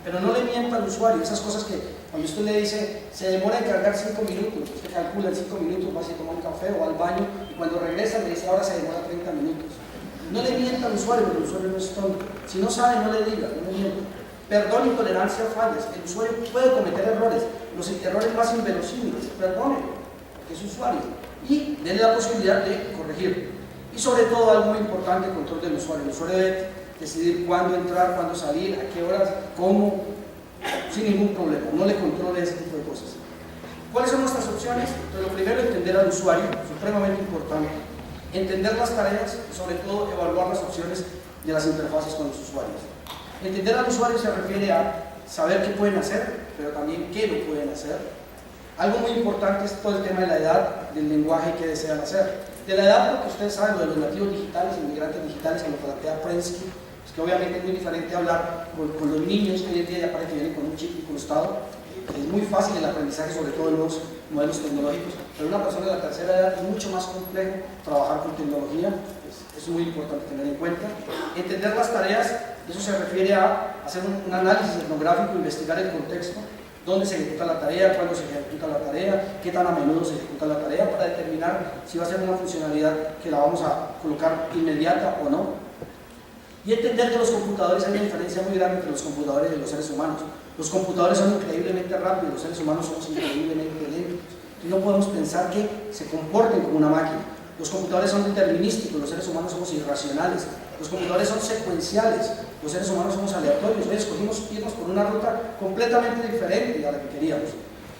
pero no le mienta al usuario. Esas cosas que cuando usted le dice, se demora en cargar 5 minutos, usted calcula en 5 minutos, va a tomar un café o al baño, y cuando regresa le dice, ahora se demora 30 minutos. No le mienta al usuario, porque el usuario no es tonto. Si no sabe, no le diga, no le mienta. Perdón y tolerancia a fallas. El usuario puede cometer errores, los errores más inverosímiles. Perdone, porque es usuario. Y denle la posibilidad de corregir. Y sobre todo, algo muy importante, el control del usuario. El usuario debe decidir cuándo entrar, cuándo salir, a qué horas, cómo, sin ningún problema. No le controle ese tipo de cosas. ¿Cuáles son nuestras opciones? Entonces, lo primero, entender al usuario, supremamente importante. Entender las tareas y sobre todo evaluar las opciones de las interfaces con los usuarios. Entender al usuario se refiere a saber qué pueden hacer, pero también qué no pueden hacer. Algo muy importante es todo el tema de la edad, del lenguaje que desean hacer. De la edad, porque ustedes saben, lo de los nativos digitales, inmigrantes digitales, que lo plantea Prensky, es que obviamente es muy diferente hablar con los niños que hoy en día ya parece que vienen con un chip incrustado. Es muy fácil el aprendizaje, sobre todo en los modelos tecnológicos, pero una persona de la tercera edad es mucho más complejo trabajar con tecnología, es muy importante tener en cuenta. Entender las tareas, eso se refiere a hacer un análisis etnográfico, investigar el contexto, dónde se ejecuta la tarea, cuándo se ejecuta la tarea, qué tan a menudo se ejecuta la tarea, para determinar si va a ser una funcionalidad que la vamos a colocar inmediata o no. Y entender que los computadores, hay una diferencia muy grande entre los computadores y los seres humanos. Los computadores son increíblemente rápidos, los seres humanos somos increíblemente lentos. Y no podemos pensar que se comporten como una máquina. Los computadores son determinísticos, los seres humanos somos irracionales. Los computadores son secuenciales, los seres humanos somos aleatorios. Hoy escogimos irnos por una ruta completamente diferente a la que queríamos.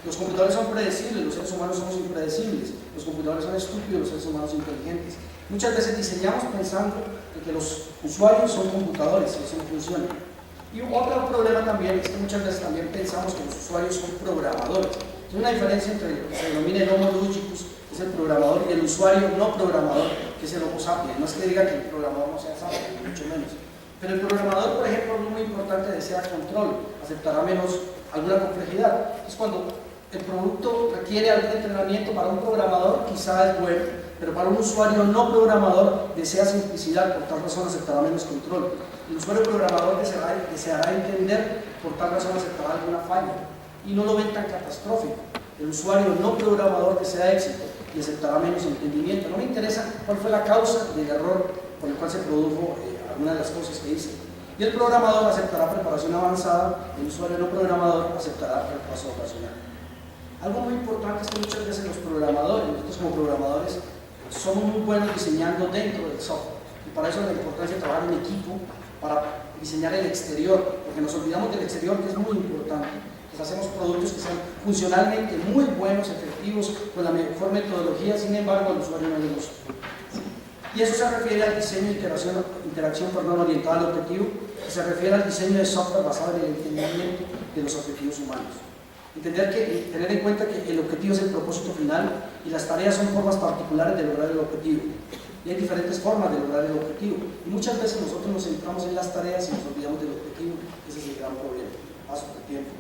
Los computadores son predecibles, los seres humanos somos impredecibles. Los computadores son estúpidos, los seres humanos inteligentes. Muchas veces diseñamos pensando que los usuarios son computadores y eso no funciona. Y otro problema también es que muchas veces también pensamos que los usuarios son programadores. Hay una diferencia entre lo que se denomina el Homo logicus, que es el programador, y el usuario no programador, que es el Homo sapiens. No es que diga que el programador no sea sabio, mucho menos. Pero el programador, por ejemplo, es muy importante, desea control, aceptará menos alguna complejidad. Es cuando el producto requiere algún entrenamiento, para un programador quizá es bueno, pero para un usuario no programador desea simplicidad, por tal razón aceptará menos control. El usuario programador deseará entender, por tal razón aceptará alguna falla y no lo ven tan catastrófico. El usuario no programador desea éxito y aceptará menos entendimiento. No me interesa cuál fue la causa del error por el cual se produjo alguna de las cosas que hice. Y el programador aceptará preparación avanzada, el usuario no programador aceptará repaso ocasional. Algo muy importante es que muchas veces los programadores, nosotros como programadores, somos muy buenos diseñando dentro del software. Y para eso es la importancia de trabajar en equipo para diseñar el exterior, porque nos olvidamos del exterior, que es muy importante. Entonces hacemos productos que sean funcionalmente muy buenos, efectivos, con la mejor metodología, sin embargo al usuario no le gusta. Y eso se refiere al diseño de interacción orientada al objetivo, que se refiere al diseño de software basado en el entendimiento de los objetivos humanos. Tener en cuenta que el objetivo es el propósito final y las tareas son formas particulares de lograr el objetivo. Y hay diferentes formas de lograr el objetivo. Y muchas veces nosotros nos centramos en las tareas y nos olvidamos del objetivo. Ese es el gran problema. Paso por tiempo.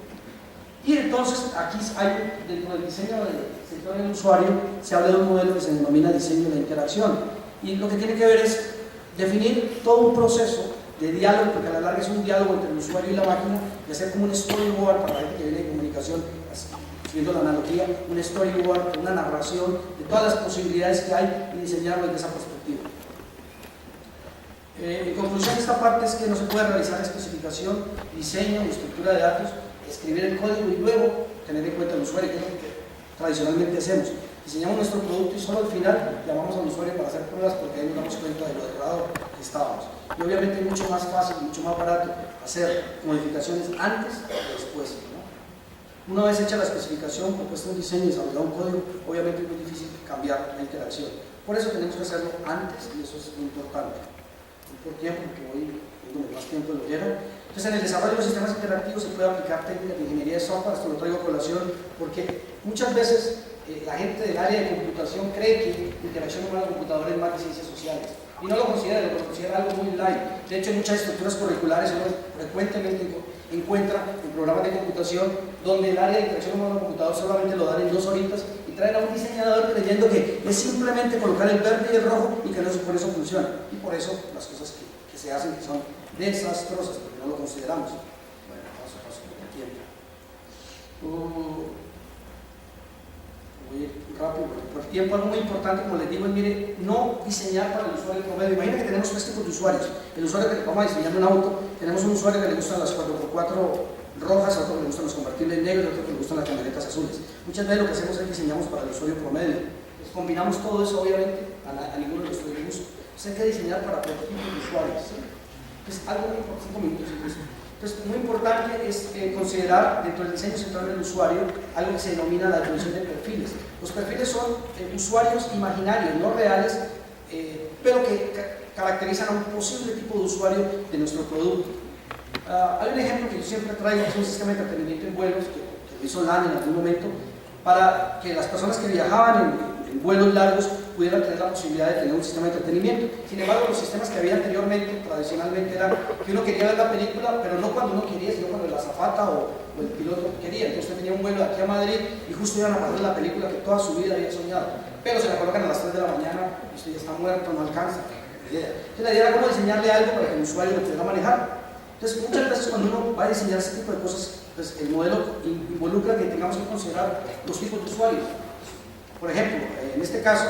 Y entonces aquí hay, dentro del diseño del sector del usuario, se habla de un modelo que se denomina diseño de la interacción. Y lo que tiene que ver es definir todo un proceso de diálogo, porque a la larga es un diálogo entre el usuario y la máquina, y hacer como un storyboard para la gente que viene de comunicación, siguiendo la analogía, un storyboard, una narración de todas las posibilidades que hay y diseñarlo desde esa perspectiva. En conclusión, esta parte es que no se puede realizar especificación, diseño y estructura de datos, escribir el código y luego tener en cuenta al usuario, que es lo que tradicionalmente hacemos. Diseñamos nuestro producto y solo al final llamamos al usuario para hacer pruebas, porque ahí nos damos cuenta de lo errado que estábamos. Y obviamente es mucho más fácil y mucho más barato hacer modificaciones antes que después, ¿no? Una vez hecha la especificación, propuesta un diseño y desarrollado un código, obviamente es muy difícil cambiar la interacción. Por eso tenemos que hacerlo antes, y eso es muy importante. Por tiempo, porque voy dándome más tiempo de lo que era. Entonces, en el desarrollo de los sistemas interactivos se puede aplicar técnicas de ingeniería de software, esto lo traigo a colación, porque muchas veces la gente del área de computación cree que interacción humano-computador es más de ciencias sociales, y no lo considera algo muy light. De hecho, en muchas estructuras curriculares uno frecuentemente encuentra en programas de computación donde el área de interacción humano-computador solamente lo dan en 2 horitas y traen a un diseñador creyendo que es simplemente colocar el verde y el rojo y que no por eso funciona. Y por eso las cosas que se hacen que son desastrosas, porque no lo consideramos. Bueno, paso a paso por el tiempo. Voy a ir rápido por el tiempo. Algo muy importante, como les digo, es, mire, no diseñar para el usuario promedio. Imagina que tenemos 3 tipos de usuarios. El usuario que vamos a diseñar un auto, tenemos un usuario que le gustan las 4x4 rojas, a otro que le gustan los convertibles negros, a otro que le gustan las camionetas azules. Muchas veces lo que hacemos es diseñamos para el usuario promedio. Entonces, combinamos todo eso, obviamente, a ninguno de los que les gusta. Entonces hay que diseñar para prototipos de usuarios, ¿sí? Entonces, algo muy importante, 5 minutos incluso. Entonces, muy importante es considerar dentro del diseño central del usuario algo que se denomina la definición de perfiles. Los perfiles son usuarios imaginarios, no reales, pero que caracterizan a un posible tipo de usuario de nuestro producto. Hay un ejemplo que yo siempre traigo, que es un sistema de entretenimiento en vuelos, que lo hizo LAN en algún momento, para que las personas que viajaban en vuelos largos pudieran tener la posibilidad de tener un sistema de entretenimiento. Sin embargo, los sistemas que había anteriormente, tradicionalmente, eran que uno quería ver la película, pero no cuando uno quería, sino cuando el azafata o el piloto quería. Entonces usted tenía un vuelo de aquí a Madrid y justo iban a pasar la película que toda su vida había soñado, pero se la colocan a las 3 de la mañana y usted ya está muerto, no alcanza. Entonces la idea era cómo diseñarle algo para que el usuario lo pudiera manejar. Entonces muchas veces cuando uno va a diseñar ese tipo de cosas, pues el modelo involucra que tengamos que considerar los tipos de usuarios. Por ejemplo, en este caso,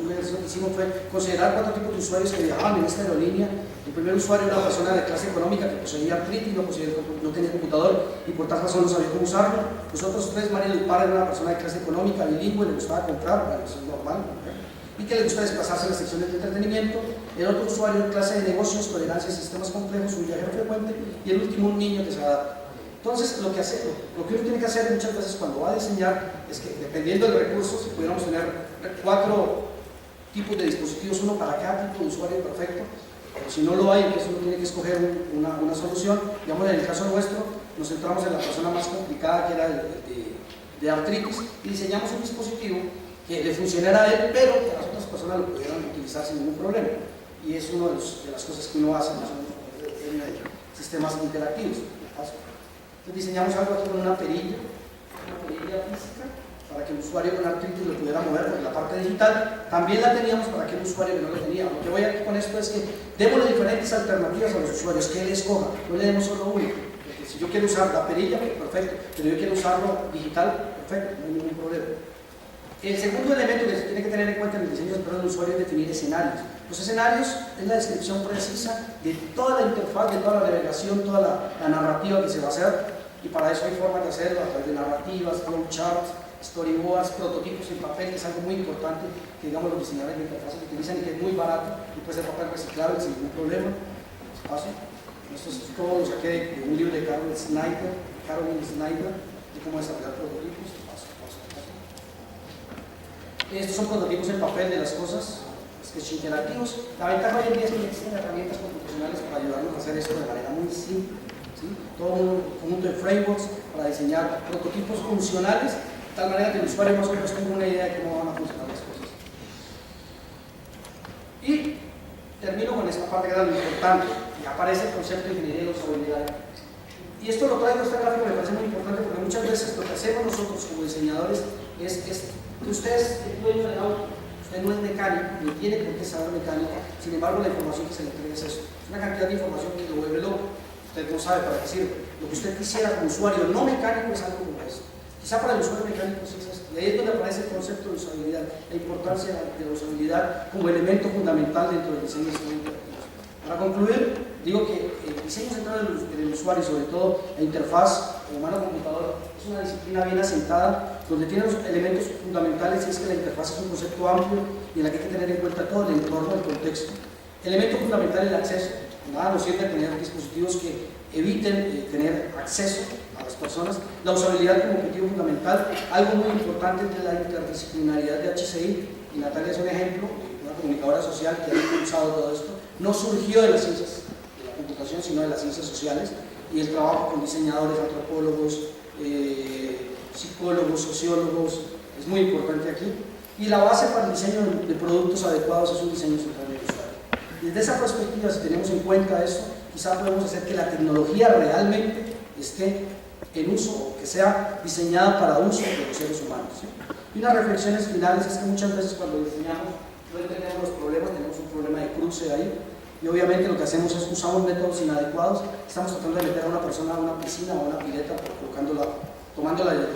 un ejercicio que hicimos fue considerar 4 tipos de usuarios que viajaban en esta aerolínea. El primer usuario era una persona de clase económica que poseía artritis, no tenía computador y por tal razón no sabía cómo usarlo. Los otros 3, María del Par, era una persona de clase económica, bilingüe, le gustaba comprar, bueno, eso es normal, y que le gusta desplazarse en las secciones de entretenimiento. El otro usuario, clase de negocios, tolerancia a sistemas complejos, un viajero frecuente, y el último, un niño que se adapta. Entonces, lo que uno tiene que hacer muchas veces cuando va a diseñar es que, dependiendo del recurso, si pudiéramos tener 4 tipos de dispositivos, uno para cada tipo de usuario perfecto, pero si no lo hay, entonces uno tiene que escoger una solución. Digamos, en el caso nuestro, nos centramos en la persona más complicada, que era de artritis, y diseñamos un dispositivo que le funcionara a él, pero que las otras personas lo pudieran utilizar sin ningún problema. Y es una de las cosas que uno hace en sistemas interactivos. Entonces diseñamos algo aquí con una perilla física, para que el usuario con artritis lo pudiera mover, porque la parte digital también la teníamos para aquel usuario que no la tenía. Lo que voy aquí con esto es que démosle diferentes alternativas a los usuarios, que él escoja, no le demos solo uno. Porque si yo quiero usar la perilla, perfecto, pero yo quiero usarlo digital, perfecto, no hay ningún problema. El segundo elemento que se tiene que tener en cuenta en el diseño del usuario es definir escenarios. Los escenarios es la descripción precisa de toda la interfaz, de toda la navegación, toda la narrativa que se va a hacer, y para eso hay formas de hacerlo a través de narrativas, flowcharts, storyboards, prototipos en papel, que es algo muy importante que, digamos, los diseñadores de interfaces utilizan y que es muy barato y puede ser papel reciclable sin ningún problema. Paso. Esto es todo lo saqué de un libro de Carolyn Snyder, de cómo desarrollar prototipos. Estos son prototipos en papel de las cosas, sketch interactivos. La ventaja hoy en día es que existen herramientas computacionales para ayudarnos a hacer esto de manera muy simple, ¿sí? Todo un conjunto de frameworks para diseñar prototipos funcionales, de tal manera que el usuario más o menos tenga una idea de cómo van a funcionar las cosas. Y termino con esta parte que era lo importante, y aparece el concepto de ingeniería de usabilidad. Y esto lo traigo, esta gráfica me parece muy importante porque muchas veces lo que hacemos nosotros como diseñadores es que usted es el dueño del auto, usted no es mecánico, ni tiene por qué saber mecánica, sin embargo la información que se le entrega es eso, es una cantidad de información que lo vuelve loco, usted no sabe para qué sirve. Lo que usted quisiera como usuario no mecánico es algo como esto. Quizá para el usuario mecánico sí es esto. Y ahí es donde aparece el concepto de usabilidad, la importancia de la usabilidad como elemento fundamental dentro del diseño de sistemas interactivos. Para concluir, digo que el diseño centrado en el usuario y sobre todo la interfaz humano-computador es una disciplina bien asentada donde tiene los elementos fundamentales, y es que la interfaz es un concepto amplio y en la que hay que tener en cuenta todo el entorno, el contexto. Elemento fundamental el acceso. Nada nos sirve tener dispositivos que eviten tener acceso a las personas. La usabilidad como objetivo fundamental, algo muy importante es la interdisciplinaridad de HCI, y Natalia es un ejemplo, una comunicadora social que ha impulsado todo esto. No surgió de las ciencias de la computación, sino de las ciencias sociales, y el trabajo con diseñadores, antropólogos, psicólogos, sociólogos, es muy importante aquí. Y la base para el diseño de productos adecuados es un diseño centrado en el usuario. Y desde esa perspectiva, si tenemos en cuenta eso, quizá podemos hacer que la tecnología realmente esté en uso, o que sea diseñada para uso de los seres humanos, ¿sí? Y unas reflexiones finales es que muchas veces cuando diseñamos no entendemos los problemas, tenemos un problema de cruce ahí, y obviamente lo que hacemos es usamos métodos inadecuados, estamos tratando de meter a una persona a una piscina o a una pileta, tomándola desde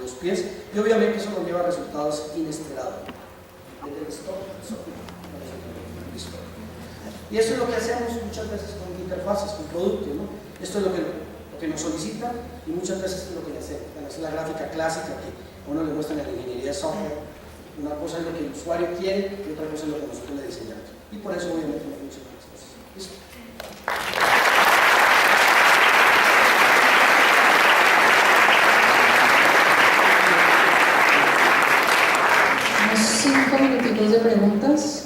los pies, y obviamente eso nos lleva a resultados inesperados. Y eso es lo que hacemos muchas veces con interfaces, con productos, ¿no? Esto es lo que nos solicitan y muchas veces es lo que le hacemos. Bueno, esa es la gráfica clásica que a uno le muestran en la ingeniería de software. Una cosa es lo que el usuario quiere y otra cosa es lo que nosotros le diseñamos. Y por eso obviamente no funcionan las cosas. ¿Listo?
Unos 5 minutitos de preguntas,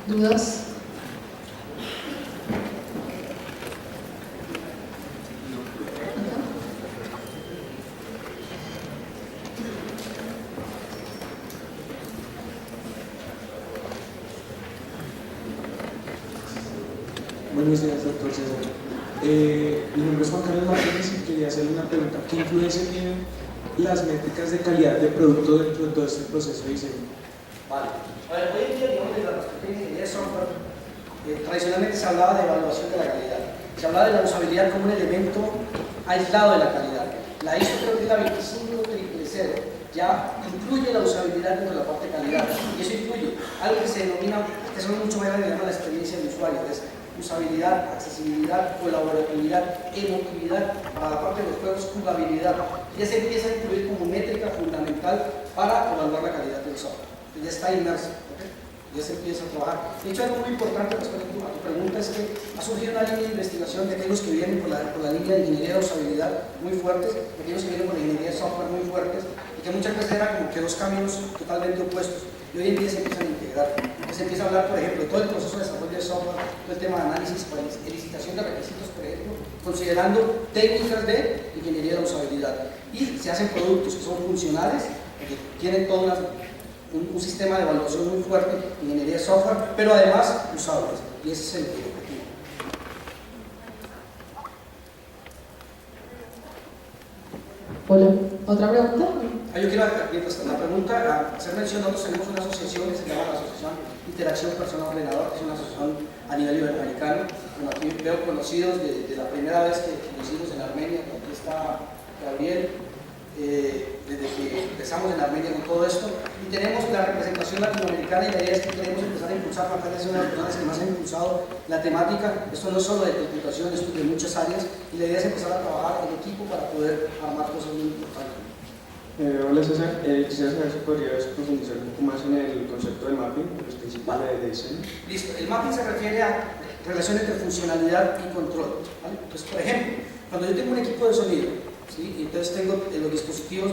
dudas.
Buenos días, doctor César. Mi nombre es Juan Carlos Martínez y quería hacerle una pregunta. ¿Qué influencia tienen las métricas de calidad de producto dentro de todo este proceso de diseño?
Vale. A ver, hoy en día, digamos, desde la perspectiva de ingeniería de software, tradicionalmente se hablaba de evaluación de la calidad. Se hablaba de la usabilidad como un elemento aislado de la calidad. La ISO creo que es la 25000 ya incluye la usabilidad dentro de la parte de calidad. Y eso incluye algo que se denomina, que son mucho más grande, la experiencia del usuario. Es usabilidad, accesibilidad, colaboratividad, emotividad, para la parte de los juegos, jugabilidad. Ya se empieza a incluir como métrica fundamental para evaluar la calidad del software. Ya está inmerso, ¿okay? Ya se empieza a trabajar. De hecho, algo muy importante respecto a tu pregunta es que ha surgido una línea de investigación de aquellos que vienen por la línea de ingeniería de usabilidad muy fuertes, de aquellos que vienen por la ingeniería de software muy fuertes, y que muchas veces eran como que dos caminos totalmente opuestos. Y hoy en día se empiezan a integrar. Se empieza a hablar, por ejemplo, de todo el proceso de desarrollo de software, todo el tema de análisis para elicitación de requisitos, por ejemplo, considerando técnicas de ingeniería de usabilidad. Y se hacen productos que son funcionales, que tienen todo un sistema de evaluación muy fuerte, ingeniería de software, pero además usables. Y ese es el objetivo.
Hola, ¿otra pregunta?
Yo quiero, mientras la pregunta, hacer mención, nosotros tenemos una asociación que se llama la Asociación Interacción Persona-Ordenador, que es una asociación a nivel iberoamericano. Bueno, aquí veo conocidos de la primera vez que nos hicimos en Armenia, aquí está Gabriel, desde que empezamos en Armenia con todo esto, y tenemos la representación latinoamericana, y la idea es que queremos empezar a impulsar. Natalia es una de las personas que más han impulsado la temática. Esto no es solo de computación, esto es de muchas áreas, y la idea es empezar a trabajar en equipo para poder armar cosas muy importantes.
Hola César, quisiera saber si podrías profundizar un poco más en el concepto de mapping, los principios de diseño.
Listo, el mapping se refiere a relación entre funcionalidad y control, ¿vale? Entonces, por ejemplo, cuando yo tengo un equipo de sonido, ¿sí? Y entonces tengo los dispositivos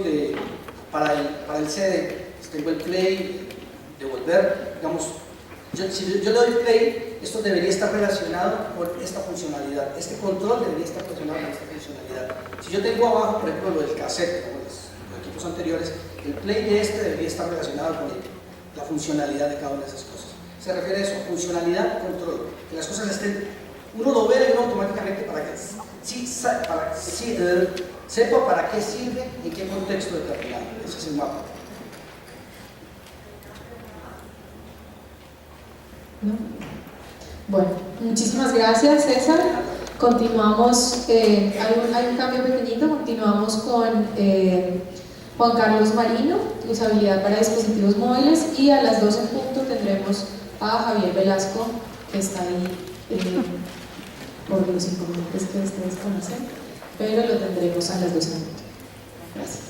para el CD, tengo el play, devolver, digamos, si yo le doy play, esto debería estar relacionado con esta funcionalidad, este control debería estar relacionado con esta funcionalidad. Si yo tengo abajo, por ejemplo, lo del cassette, como los equipos anteriores, el play de este debería estar relacionado con la funcionalidad de cada una de esas cosas. Se refiere a eso, funcionalidad, control, que las cosas estén uno lo ve y uno automáticamente para que sepa para qué sirve, en qué contexto determinado. Ese es el mapa.
¿No? Bueno, muchísimas gracias, César. Continuamos, hay un cambio pequeñito, continuamos con Juan Carlos Marino, usabilidad para dispositivos móviles, y a las 12 en punto tendremos a Javier Velasco, que está ahí por los inconvenientes que ustedes conocen, pero lo tendremos a las 12 en punto. Gracias.